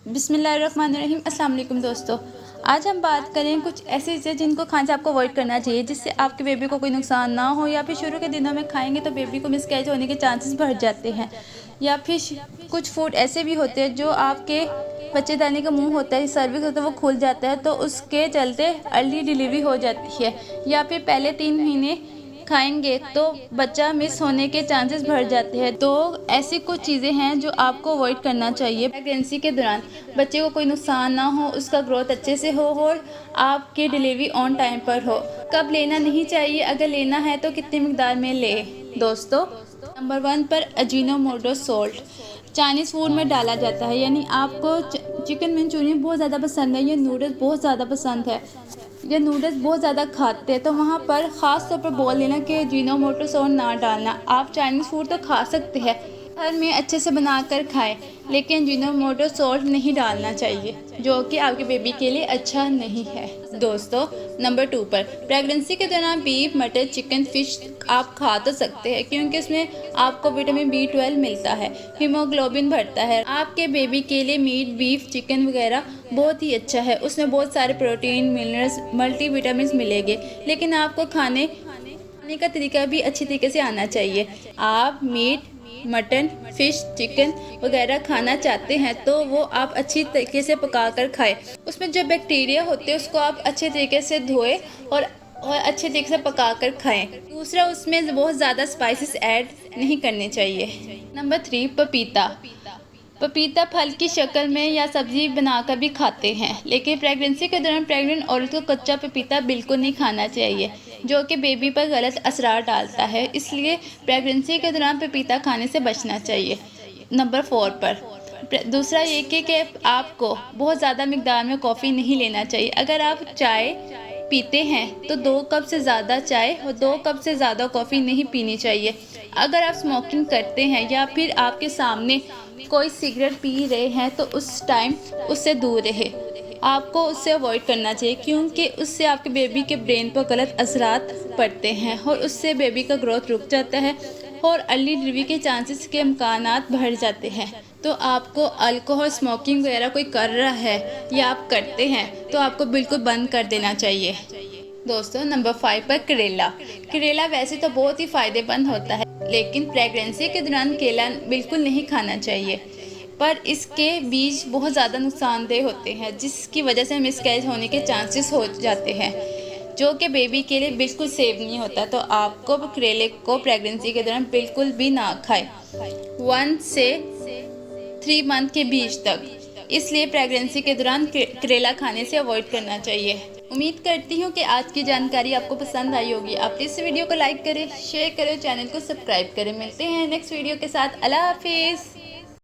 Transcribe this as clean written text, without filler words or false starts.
बिस्मिल्लाहिर्रहमानिर्रहीम। अस्सलाम वालेकुम दोस्तों, आज हम बात करें कुछ ऐसी चीज़ें जिनको खाने से आपको अवॉइड करना चाहिए जिससे आपके बेबी को कोई नुकसान ना हो, या फिर शुरू के दिनों में खाएंगे तो बेबी को मिसकैरेज होने के चांसेस बढ़ जाते हैं। या फिर कुछ फूड ऐसे भी होते हैं जो आपके बच्चेदानी का मुंह होता है, सर्विक्स होता है, वो खुल जाता है तो उसके चलते अर्ली डिलीवरी हो जाती है। या फिर पहले 3 महीने खाएंगे तो बच्चा मिस होने के चांसेस बढ़ जाते हैं। तो ऐसी कुछ चीज़ें हैं जो आपको अवॉइड करना चाहिए प्रेगनेंसी के दौरान। बच्चे को कोई नुकसान ना हो, उसका ग्रोथ अच्छे से हो और आपकी डिलीवरी ऑन टाइम पर हो। कब लेना नहीं चाहिए, अगर लेना है तो कितनी मिकदार में ले दोस्तों। नंबर 1 पर अजीनोमोटो सॉल्ट चाइनीज़ फूड में डाला जाता है। यानी आपको चिकन मंचूरियन बहुत ज़्यादा पसंद है या नूडल्स बहुत ज़्यादा पसंद है या नूडल्स बहुत ज़्यादा खाते हैं तो वहाँ पर ख़ास तौर पर बोल लेना कि अजीनोमोटो सॉल्ट ना डालना। आप चाइनीज़ फूड तो खा सकते हैं, घर में अच्छे से बनाकर खाएं, लेकिन अजीनोमोटो सॉल्ट नहीं डालना चाहिए जो कि आपके बेबी के लिए अच्छा नहीं है दोस्तों। नंबर 2 पर प्रेगनेंसी के दौरान बीफ, मटन, चिकन, फिश आप खा तो सकते हैं क्योंकि उसमें आपको विटामिन B12 मिलता है, हीमोग्लोबिन बढ़ता है। आपके बेबी के लिए मीट, बीफ, चिकन वगैरह बहुत ही अच्छा है, उसमें बहुत सारे प्रोटीन, मिनरल्स, मल्टीविटामिन मिलेंगे। लेकिन आपको खाने का तरीका भी अच्छी तरीके से आना चाहिए। आप मीट, मटन, फिश, चिकन वगैरह खाना चाहते हैं तो वो आप अच्छी तरीके से पकाकर खाएं। उसमें जो बैक्टीरिया होते हैं उसको आप अच्छे तरीके से धोएं और अच्छे तरीके से पकाकर खाएं। दूसरा, उसमें बहुत ज़्यादा स्पाइसेस ऐड नहीं करने चाहिए। नंबर 3, पपीता। पपीता फल की शक्ल में या सब्जी बनाकर भी खाते हैं, लेकिन प्रेगनेंसी के दौरान प्रेग्नेंट औरत को कच्चा पपीता बिल्कुल नहीं खाना चाहिए जो कि बेबी पर गलत असरार डालता है। इसलिए प्रेगनेंसी के दौरान पपीता खाने से बचना चाहिए। नंबर 4 पर दूसरा ये कि आपको बहुत ज़्यादा मिकदार में कॉफ़ी नहीं लेना चाहिए। अगर आप चाय पीते हैं तो 2 कप से ज़्यादा चाय और 2 कप से ज़्यादा कॉफ़ी नहीं पीनी चाहिए। अगर आप स्मोकिंग करते हैं या फिर आपके सामने कोई सिगरेट पी रहे हैं तो उस टाइम उससे दूर रहे। आपको उससे अवॉइड करना चाहिए क्योंकि उससे आपके बेबी के ब्रेन पर गलत असरात पड़ते हैं और उससे बेबी का ग्रोथ रुक जाता है और अर्ली डिलीवरी के चांसेस के इम्कानात बढ़ जाते हैं। तो आपको अल्कोहल, स्मोकिंग वगैरह कोई कर रहा है या आप करते हैं तो आपको बिल्कुल बंद कर देना चाहिए दोस्तों। नंबर 5 पर करेला। करेला वैसे तो बहुत ही फ़ायदेमंद होता है, लेकिन प्रेगनेंसी के दौरान केला बिल्कुल नहीं खाना चाहिए, पर इसके बीज बहुत ज़्यादा नुकसानदेह होते हैं जिसकी वजह से मिसकैरेज होने के चांसेस हो जाते हैं जो कि बेबी के लिए बिल्कुल सेफ नहीं होता। तो आपको करेले को प्रेगनेंसी के दौरान बिल्कुल भी ना खाएं 1 से 3 मंथ के बीच तक। इसलिए प्रेगनेंसी के दौरान करेला खाने से अवॉइड करना चाहिए। उम्मीद करती हूँ कि आज की जानकारी आपको पसंद आई होगी। आप इस वीडियो को लाइक करें, शेयर करें, चैनल को सब्सक्राइब करें। मिलते हैं नेक्स्ट वीडियो के साथ। अल्लाह हाफिज़।